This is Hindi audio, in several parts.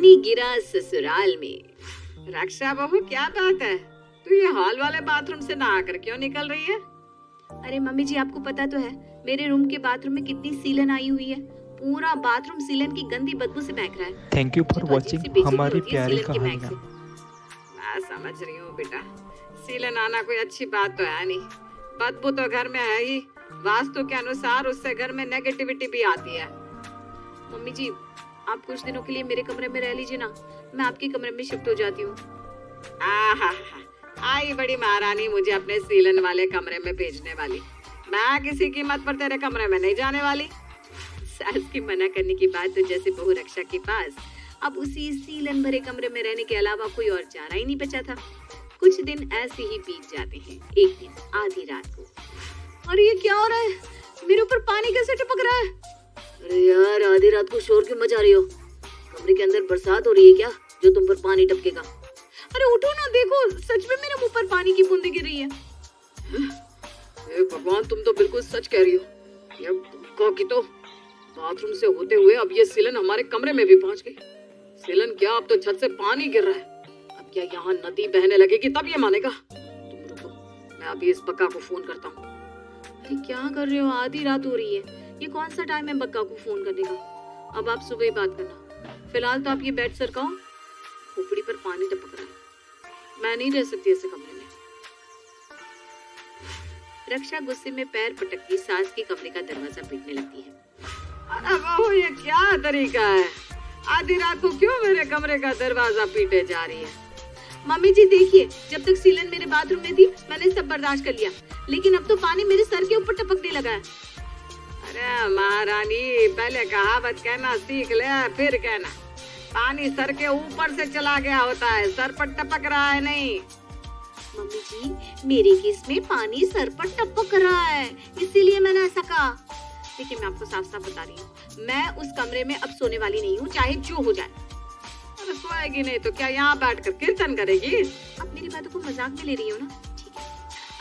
पानी गिरा ससुराल में। रक्षा बहू, क्या बात है, तू ये हॉल वाले बाथरूम से नहा कर क्यों निकल रही है? अरे मम्मी जी, आपको पता तो है मेरे रूम के बाथरूम में कितनी सीलन आई हुई है। पूरा बाथरूम सीलन की गंदी बदबू से महक रहा है। थैंक यू फॉर मुझे तो अजीब वॉचिंग सी बेचैनी हमारी होती है प्यारी सीलन की महक कहानियाँ। से। मैं समझ रही हूँ बेटा, सीलन आना कोई अच्छी बात तो है नहीं। बदबू तो घर में है ही, वास्तु के अनुसार उससे घर में नेगेटिविटी भी आती है। मम्मी जी, आप कुछ दिनों के लिए मेरे कमरे में रह लीजिए ना, मैं आपके कमरे में शिफ्ट हो जाती हूँ। आहा, आई बड़ी महारानी मुझे अपने सीलन वाले कमरे में भेजने वाली। मैं किसी कीमत पर तेरे कमरे में नहीं जाने वाली। सास की मना करने की बात तो जैसे बहू रक्षा के पास अब उसी सीलन भरे कमरे में रहने के अलावा कोई और चारा ही नहीं बचा था। कुछ दिन ऐसे ही बीत जाते हैं। एक दिन आधी रात को, और ये क्या हो रहा है? मेरे ऊपर पानी कैसे टपक रहा है? अरे यार, आधी रात को शोर क्यों मचा रही हो? कमरे के अंदर बरसात हो रही है क्या जो तुम पर पानी टपकेगा? अरे उठो ना, देखो सच में मेरे मुंह पर पानी की बूंदें गिर रही है। भगवान, तुम तो बिल्कुल सच कह रही हो। ये पक्का की तो बाथरूम से होते हुए अब ये सीलन हमारे कमरे में भी पहुंच गई। सीलन क्या, अब तो छत से पानी गिर रहा है। अब क्या यहाँ नदी बहने लगेगी तब ये मानेगा? तुम रुको, मैं अभी इस बक्का को फोन करता हूँ। अरे क्या कर रहे हो? आधी रात हो रही है, ये कौन सा टाइम है बक्का को फोन करने का? अब आप सुबह ही बात करना। फिलहाल तो आप ये बेड सरकाओ, खोपड़ी पर पानी टपक रहा है। मैं नहीं रह सकती ऐसे कमरे में। रक्षा गुस्से में पैर पटकती सास के कमरे का दरवाजा पीटने लगती है। अरे बहू, ये क्या तरीका है? आधी रात को क्यों मेरे कमरे का दरवाजा पीटे जा रही है? मम्मी जी देखिए, जब तक सीलन मेरे बाथरूम में थी मैंने सब बर्दाश्त कर लिया, लेकिन अब तो पानी मेरे सर के ऊपर टपकने लगा है। अरे महारानी, पहले कहावत कहना सीख ले, फिर कहना। पानी सर के ऊपर से चला गया होता है, सर पर टपक रहा है नहीं। मम्मी जी, मेरे केस में पानी सर पर टपक रहा है, इसीलिए मैंने ऐसा कहा। देखिए, मैं आपको साफ साफ बता रही हूँ, मैं उस कमरे में अब सोने वाली नहीं हूँ, चाहे जो हो जाए। अरे सोएगी नहीं तो क्या यहाँ बैठकर कीर्तन करेगी? आप मेरी बातों को मजाक में ले रही हो ना? ठीक है,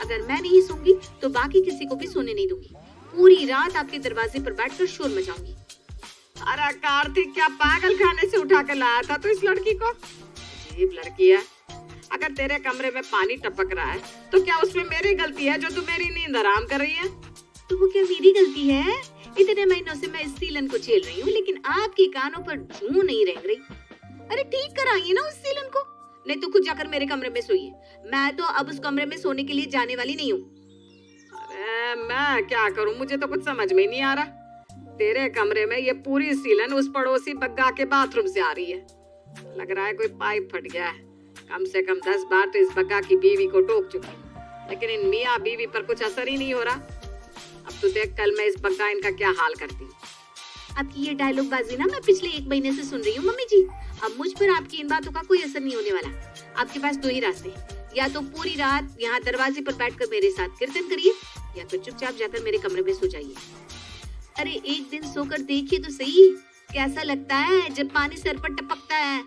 अगर मैं नहीं सोऊंगी तो बाकी किसी को भी सोने नहीं दूंगी। पूरी रात आपके दरवाजे पर बैठकर शोर मचाऊंगी। अरे कार्तिक, क्या पागल खाने से उठा कर लाया था तो इस लड़की को? अजीब लड़की है। अगर तेरे कमरे में पानी टपक रहा है तो क्या उसमें मेरी गलती है जो तू मेरी नींद हराम कर रही है? तो वो क्या मेरी गलती है? इतने महीनों से मैं इस सीलन को झेल रही हूँ, लेकिन आपके कानों पर जूं नहीं रेंग रही। अरे ठीक कराइए ना उस सीलन को, नहीं तो खुद जाकर मेरे कमरे में सोइए। मैं तो अब उस कमरे में सोने के लिए जाने वाली नहीं हूँ। अरे मैं क्या करूँ, मुझे तो कुछ समझ में नहीं आ रहा। तेरे कमरे में ये पूरी सीलन उस पड़ोसी बग्गा के बाथरूम से आ रही है। लग रहा है कोई पाइप फट गया है। कम से कम 10 बार तो इस बग्गा की बीवी को टोक चुकी, लेकिन इन मियाँ बीवी पर कुछ असर ही नहीं हो रहा। अब तो देख, कल मैं इस बग्गा इनका क्या हाल करती हूँ। आपकी ये डायलॉग बाजी ना मैं पिछले 1 महीने से सुन रही हूँ मम्मी जी। अब मुझ पर आपकी इन बातों का कोई असर नहीं होने वाला। आपके पास 2 ही रास्ते हैं, या तो पूरी रात यहाँ दरवाजे पर बैठकर मेरे साथ कीर्तन करिए, या फिर चुपचाप जाकर मेरे कमरे में सो जाइए। अरे एक दिन सोकर देखिए तो सही, कैसा लगता है जब पानी सर पर टपकता है।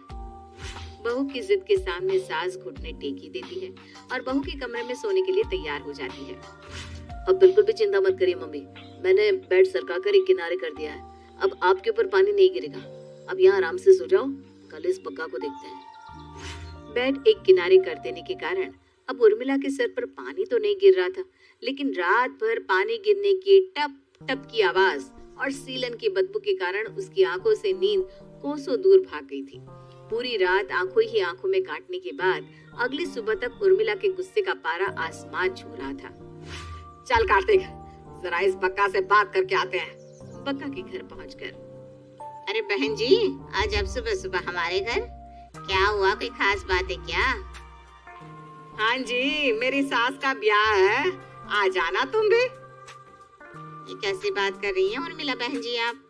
बहू की जिद के सामने सास घुटने टेकी देती है और बहू के कमरे में सोने के लिए तैयार हो जाती है। अब बिल्कुल भी चिंता मत करिए मम्मी, मैंने बेड सरका कर एक किनारे कर दिया है। अब आपके ऊपर पानी नहीं गिरेगा। अब यहाँ आराम से सो जाओ, कल इस बग्गा को देखते हैं। बेड एक किनारे कर देने के कारण अब उर्मिला के सर पर पानी तो नहीं गिर रहा था, लेकिन रात भर पानी गिरने की टप टप की आवाज और सीलन की बदबू के कारण उसकी आंखों से नींद कोसों दूर भाग गई थी। पूरी रात आंखों ही आंखों में काटने के बाद अगली सुबह तक उर्मिला के गुस्से का पारा आसमान छू रहा था। चल कार्तिक, जरा इस बक्का से बात करके आते हैं। बक्का के घर पहुंचकर, अरे बहन जी, आज आप सुबह सुबह हमारे घर, क्या हुआ? कोई खास बात है क्या? हाँ जी, मेरी सास का ब्याह है, आ जाना तुम भी। ये कैसी बात कर रही हैं उर्मिला बहन जी आप?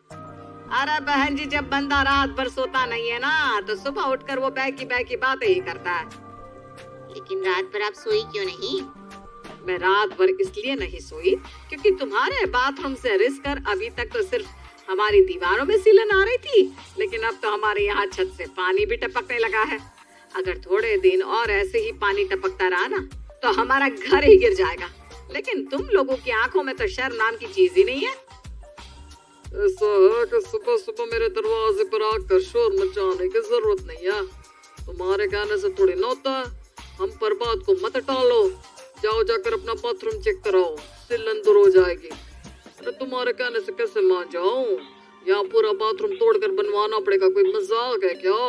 अरे बहन जी, जब बंदा रात भर सोता नहीं है ना, तो सुबह उठकर वो बैकी बातें ही करता है। लेकिन रात भर आप सोई क्यों नहीं? मैं रात भर इसलिए नहीं सोई क्योंकि तुम्हारे बाथरूम से रिस कर अभी तक तो सिर्फ हमारी दीवारों में सीलन आ रही थी, लेकिन अब तो हमारे यहाँ छत से पानी भी टपकने लगा है। अगर थोड़े दिन और ऐसे ही पानी टपकता रहा ना, तो हमारा घर ही गिर जाएगा। लेकिन तुम लोगों की आंखों में तो शर्म नाम की चीज ही नहीं है। ऐसा है कि सुबह सुबह मेरे दरवाजे पर आकर शोर मचाने की जरूरत नहीं है। तुम्हारे कहने से थोड़ी ना होता है। हम पर बात को मत टालो। जाओ जाकर अपना बाथरूम चेक कराओ, सिलन दूर हो जाएगी। अरे तुम्हारे कहने से कैसे मान जाऊं? यहाँ पूरा बाथरूम तोड़कर बनवाना पड़ेगा, कोई मजाक है क्या?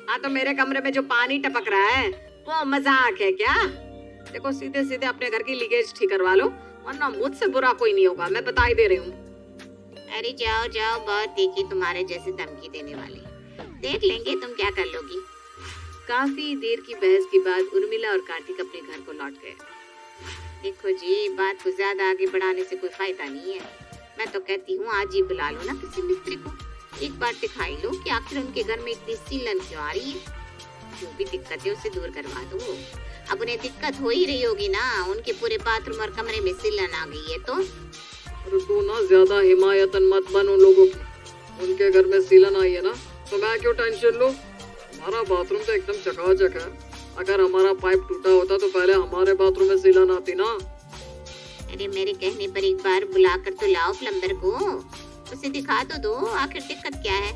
हाँ तो मेरे कमरे में जो पानी टपक रहा है वो मजाक है क्या? देखो सीधे सीधे अपने घर की लीकेज ठीक करवा लो, वरना मुझसे बुरा कोई नहीं होगा, मैं बता ही दे रही हूँ। अरे जाओ जाओ, बहुत देखी तुम्हारे जैसे धमकी देने वाले, देख लेंगे तुम क्या कर लोगी। काफी देर की बहस के बाद उर्मिला और कार्तिक अपने घर को लौट गए। देखो जी, बात को ज्यादा आगे बढ़ाने से कोई फायदा नहीं है। मैं तो कहती हूँ आज ही बुला लो ना किसी मिस्त्री को, एक बार दिखाई लो कि आखिर उनके घर में इतनी सीलन क्यों आ रही है। जो भी दिक्कत है उसे दूर करवा दो। अब उन्हें दिक्कत हो ही रही होगी ना, उनके पूरे बाथरूम और कमरे में सीलन आ गई है तो। अरे तू ना ज्यादा हिमायतन मत बन उन लोगों की। उनके घर में सीलन आई है ना, तो मैं क्यों टेंशन लूं? हमारा बाथरूम तो एकदम चकाचक है। अगर हमारा पाइप टूटा होता तो पहले हमारे बाथरूम में सीलन आती ना। अरे मेरे कहने पर एक बार बुला कर तो लाओ प्लम्बर को, उसे दिखा तो दो आखिर दिक्कत क्या है।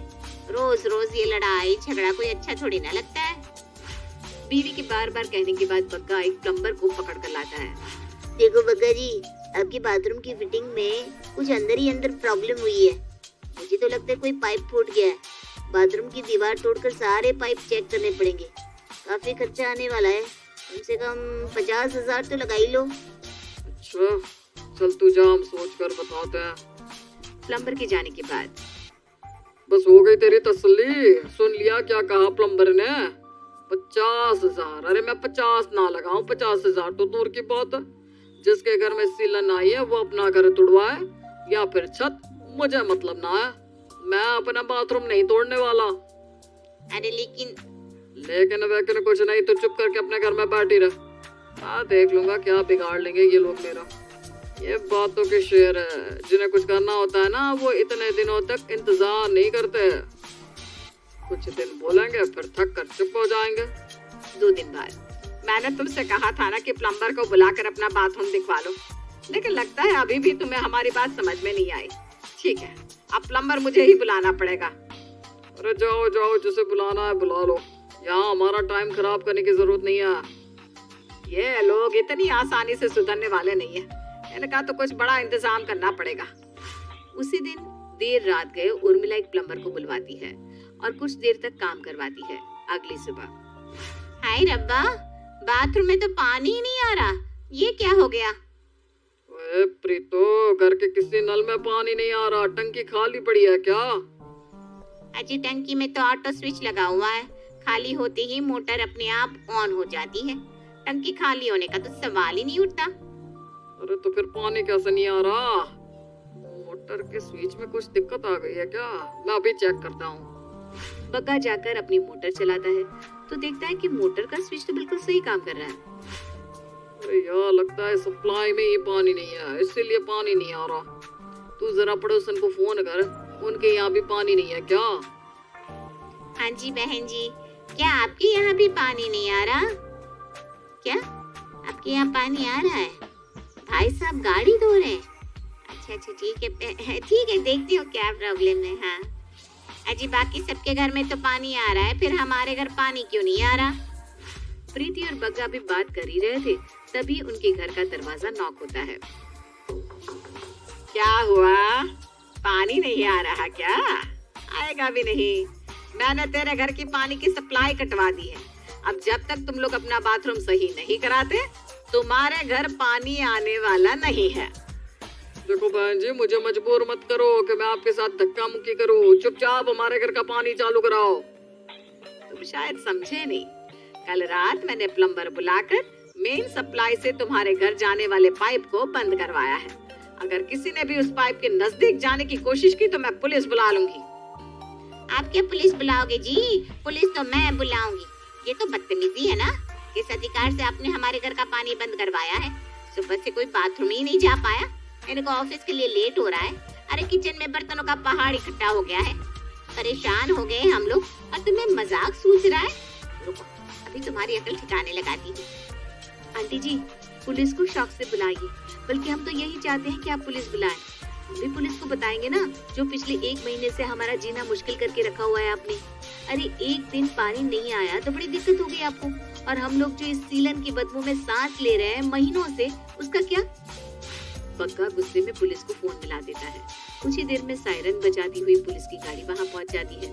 रोज रोज ये लड़ाई झगड़ा कोई अच्छा थोड़ी ना लगता है। बीवी के बार बार कहने के बाद बग्गा एक प्लम्बर को पकड़ कर लाता है। देखो बग्गा जी, आपकी बाथरूम की फिटिंग में कुछ अंदर ही अंदर प्रॉब्लम हुई है। मुझे तो लगता है कोई पाइप फूट गया है। बाथरूम की दीवार तोड़कर सारे पाइप चेक करने पड़ेंगे, काफी खर्चा आने वाला है। कम से कम 50,000 तो लगा ही लो। अच्छा चल तू जा, हम सोच कर बताते हैं। प्लम्बर के जाने के बाद बस हो गई तेरी तसल्ली? सुन लिया क्या कहा प्लम्बर ने? 50,000? अरे मैं 50 ना लगाऊं, 50,000 तो दूर की बात है। जिसके घर में सीलन आई है वो अपना घर तुड़वाए या फिर छत, मुझे मतलब ना है। मैं अपना बाथरूम नहीं तोड़ने वाला। अरे लेकिन वेकिन कुछ नहीं, तो चुप करके अपने घर में बैठी रह। हाँ देख लूंगा क्या बिगाड़ लेंगे ये लोग मेरा। ये बातों के शेर है, जिन्हें कुछ करना होता है ना वो इतने दिनों तक इंतजार नहीं करते। कुछ दिन बोलेंगे फिर थक कर चुप हो जाएंगे। 2 दिन बाद मैंने तुमसे कहा था ना कि प्लम्बर को बुलाकर अपना बाथरूम दिखवा लो, लेकिन लगता है अभी भी तुम्हें हमारी बात समझ में नहीं आई। ठीक है, अब प्लम्बर मुझे ही बुलाना पड़ेगा। अरे जाओ जाओ, जिसे बुलाना है बुला लो, यहाँ हमारा टाइम खराब करने की जरूरत नहीं है। ये लोग इतनी आसानी से सुधरने वाले नहीं है, इनका तो कुछ बड़ा इंतजाम करना पड़ेगा। उसी दिन देर रात गए उर्मिला एक प्लम्बर को बुलवाती है और कुछ देर तक काम करवाती है। अगली सुबह हाय रब्बा, बाथरूम में तो पानी ही नहीं आ रहा, ये क्या हो गया? ओए प्रीतो, घर के किसी नल में पानी नहीं आ रहा, टंकी खाली पड़ी है क्या? अजी टंकी में तो ऑटो स्विच लगा हुआ है, खाली होते ही मोटर अपने आप ऑन हो जाती है। टंकी खाली होने का तो सवाल ही नहीं उठता। अरे तो फिर पानी कैसे नहीं आ रहा? मोटर के स्विच में कुछ दिक्कत आ गई है क्या? मैं अभी चेक करता हूँ। बग्गा जाकर अपनी मोटर चलाता है तो देखता है कि मोटर का स्विच तो बिल्कुल सही काम कर रहा है। अरे यार, लगता है सप्लाई में ही पानी नहीं है, इसीलिए पानी नहीं आ रहा। तू जरा पड़ोसन को फोन कर, उनके यहाँ भी पानी नहीं है क्या? हाँ जी बहन जी, क्या आपके यहाँ भी पानी नहीं आ रहा? क्या आपके यहाँ पानी आ रहा है? भाई साहब गाड़ी धो रहे हैं? अच्छा ठीक है, देखती हूँ क्या प्रॉब्लम है। हाँ अजी, बाकी सबके घर में तो पानी आ रहा है, फिर हमारे घर पानी क्यों नहीं आ रहा? प्रीति और बग्गा भी बात कर ही रहे थे, तभी उनके घर का दरवाजा नॉक होता है। क्या हुआ? पानी नहीं आ रहा क्या? आएगा भी नहीं। मैंने तेरे घर की पानी की सप्लाई कटवा दी है। अब जब तक तुम लोग अपना बाथरूम सही नहीं कराते, तुम्हारे घर पानी आने वाला नहीं है। देखो बहन जी, मुझे मजबूर मत करो कि मैं आपके साथ धक्का मुक्की करूं। चुपचाप हमारे घर का पानी चालू कराओ। तुम शायद समझे नहीं, कल रात मैंने प्लम्बर बुलाकर मेन सप्लाई से तुम्हारे घर जाने वाले पाइप को बंद करवाया है। अगर किसी ने भी उस पाइप के नजदीक जाने की कोशिश की तो मैं पुलिस बुला लूंगी। आप क्या पुलिस बुलाओगे जी? पुलिस तो मैं बुलाऊंगी। ये तो बदतमीजी है ना, किस अधिकार से आपने हमारे घर का पानी बंद करवाया है? सुबह से कोई बाथरूम ही नहीं जा पाया, इनको ऑफिस के लिए लेट हो रहा है। अरे किचन में बर्तनों का पहाड़ इकट्ठा हो गया है, परेशान हो गए हम लोग और तुम्हें मजाक सूझ रहा है? रुको, अभी तुम्हारी अकल ठिकाने लगाती हूँ। आंटी जी, पुलिस को शौक से बुलाइए, बल्कि हम तो यही चाहते हैं कि आप पुलिस बुलाएं। भी पुलिस को बताएंगे ना, जो पिछले 1 महीने से हमारा जीना मुश्किल करके रखा हुआ है आपने। अरे एक दिन पानी नहीं आया तो बड़ी दिक्कत होगी आपको, और हम लोग जो इस सीलन की बदबू में सांस ले रहे हैं महीनों से, उसका क्या? बग्गा गुस्से में पुलिस को फोन मिला देता है। कुछ ही देर में सायरन बजाती हुई पुलिस की गाड़ी वहाँ पहुँच जाती है।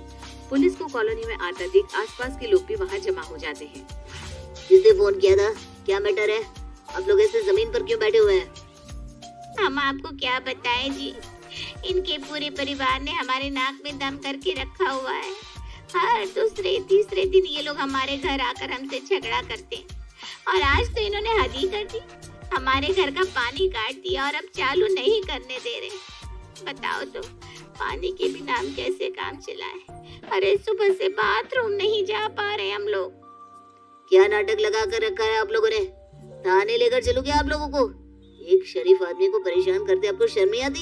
पुलिस को कॉलोनी में आता देख आसपास के लोग भी वहाँ जमा हो जाते हैं। किसने फोन किया था? क्या मैटर है? आप लोग ऐसे जमीन पर क्यों बैठे हुए हैं? हम आपको क्या बताएं जी, इनके पूरे परिवार ने हमारे नाक में दम करके रखा हुआ है। हर दूसरे तीसरे दिन ये लोग हमारे घर आकर हमसे झगड़ा करते हैं, और आज तो इन्होंने हद ही कर दी। हमारे घर का पानी काट दिया और अब चालू नहीं करने दे रहे। बताओ तो, पानी के बिना हम कैसे काम चलाएं? अरे सुबह से बाथरूम नहीं जा पा रहे हम लोग। क्या नाटक लगा कर रखा है आप लोगों ने? थाने लेकर चलो क्या आप लोगों को? एक शरीफ आदमी को परेशान करते आपको शर्म नहीं आती?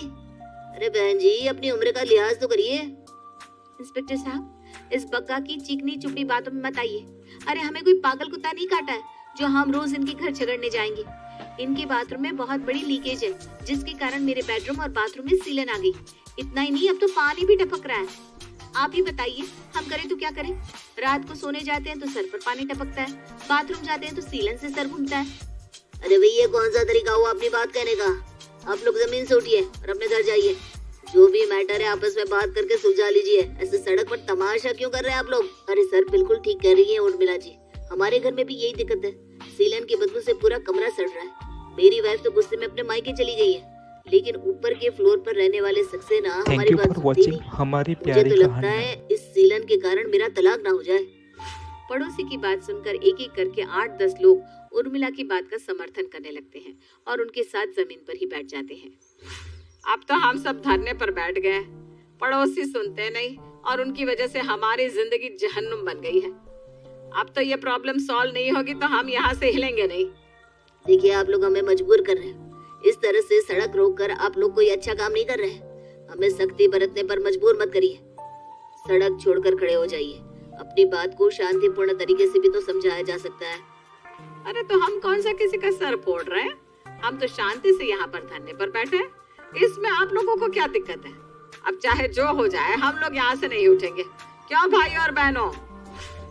अरे बहन जी, अपनी उम्र का लिहाज तो करिए। इंस्पेक्टर साहब, इस बग्गा की चीकनी चुपड़ी बातों में मत आइए। अरे हमें कोई पागल कुत्ता नहीं काटा है जो हम रोज इनके घर झगड़ने जाएंगे। इनके बाथरूम में बहुत बड़ी लीकेज है, जिसके कारण मेरे बेडरूम और बाथरूम में सीलन आ गई। इतना ही नहीं, अब तो पानी भी टपक रहा है। आप ही बताइए, हम करें तो क्या करें? रात को सोने जाते हैं तो सर पर पानी टपकता है, बाथरूम जाते हैं तो सीलन से सर घूमता है। अरे भाई, ये कौन सा तरीका हुआ अपनी बात कहने का? आप लोग जमीन से उठिए और अपने घर जाइए। जो भी मैटर है आपस में बात करके सुलझा लीजिए। ऐसे सड़क पर तमाशा क्यों कर रहे हैं आप लोग? अरे सर, बिल्कुल ठीक कह रही है उर्मिला जी, हमारे घर में भी यही दिक्कत है। सीलन की बदबू से पूरा कमरा सड़ रहा है। मेरी वाइफ तो गुस्से में अपने मायके चली गई है, लेकिन ऊपर के फ्लोर पर रहने वाले सक्सेना हमारी बात सुनती नहीं। हमारी मुझे प्यारी तो लगता है इस सीलन के कारण मेरा तलाक ना हो जाए। पड़ोसी की बात सुनकर एक एक करके 8-10 लोग उर्मिला की बात का समर्थन करने लगते हैं और उनके साथ जमीन पर ही बैठ जाते हैं। अब तो हम सब धरने पर बैठ गए। पड़ोसी सुनते नहीं और उनकी वजह से हमारी जिंदगी जहन्नुम बन गई है। अब तो ये प्रॉब्लम सॉल्व नहीं होगी तो हम यहाँ से हिलेंगे नहीं। देखिए, आप लोग हमें मजबूर कर रहे हैं। इस तरह से सड़क रोक कर आप लोग कोई अच्छा काम नहीं कर रहे हैं। हमें सख्ती बरतने पर मजबूर मत करिए। सड़क छोड़कर खड़े हो जाइए। अपनी बात को शांतिपूर्ण तरीके से भी तो समझाया जा सकता है। अरे तो हम कौन सा किसी का सर फोड़ रहे हैं? हम तो शांति से यहाँ पर धरने पर बैठे हैं। इसमें आप लोगों को क्या दिक्कत है? अब चाहे जो हो जाए, हम लोग यहाँ से नहीं उठेंगे। क्यों भाई और बहनों?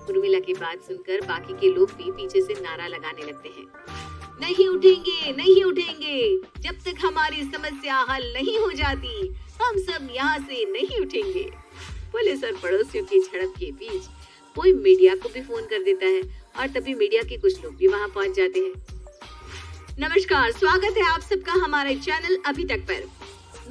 उर्मिला की बात सुनकर बाकी के लोग भी पीछे से नारा लगाने लगते हैं। नहीं उठेंगे, नहीं उठेंगे, जब तक हमारी समस्या हल नहीं हो जाती, हम सब यहाँ से नहीं उठेंगे। पुलिस और पड़ोसियों की झड़प के बीच कोई मीडिया को भी फोन कर देता है और तभी मीडिया के कुछ लोग भी वहाँ पहुँच जाते हैं। नमस्कार, स्वागत है आप सबका हमारे चैनल अभी तक पर।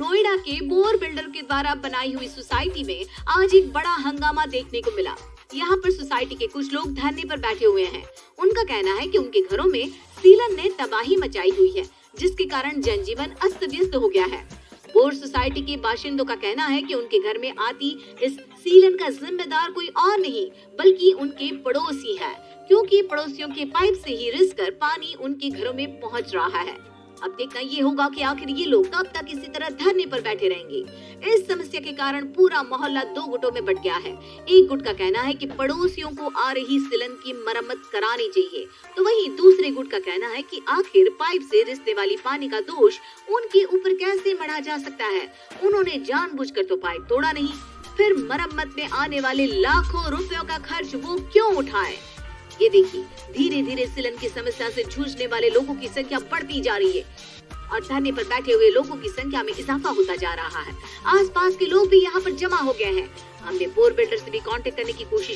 नोएडा के बोर बिल्डर के द्वारा बनाई हुई सोसाइटी में आज एक बड़ा हंगामा देखने को मिला। यहाँ पर सोसाइटी के कुछ लोग धरने पर बैठे हुए हैं। उनका कहना है कि उनके घरों में सीलन ने तबाही मचाई हुई है, जिसके कारण जनजीवन अस्त व्यस्त हो गया है। बोर सोसाइटी के बाशिंदों का कहना है कि उनके घर में आती इस सीलन का जिम्मेदार कोई और नहीं बल्कि उनके पड़ोसी है, क्योंकि पड़ोसियों के पाइप से ही रिस कर पानी उनके घरों में पहुंच रहा है। अब देखना ये होगा कि आखिर ये लोग कब तक इसी तरह धरने पर बैठे रहेंगे। इस समस्या के कारण पूरा मोहल्ला 2 गुटों में बंट गया है। एक गुट का कहना है कि पड़ोसियों को आ रही सीलन की मरम्मत करानी चाहिए, तो वहीं दूसरे गुट का कहना है कि आखिर पाइप से रिसने वाली पानी का दोष उनके ऊपर कैसे मढ़ा जा सकता है। उन्होंने जानबूझकर तो पाइप तोड़ा नहीं, फिर मरम्मत में आने वाले लाखों रुपयों का खर्च वो क्यों उठाए। ये देखिए, धीरे धीरे सीलन की समस्या से जूझने वाले लोगों की संख्या बढ़ती जा रही है और धरने पर बैठे हुए लोगों की संख्या में इजाफा होता जा रहा है। आसपास के लोग भी यहाँ पर जमा हो गए हैं। हमने बोर बिल्डर से भी कांटेक्ट करने की कोशिश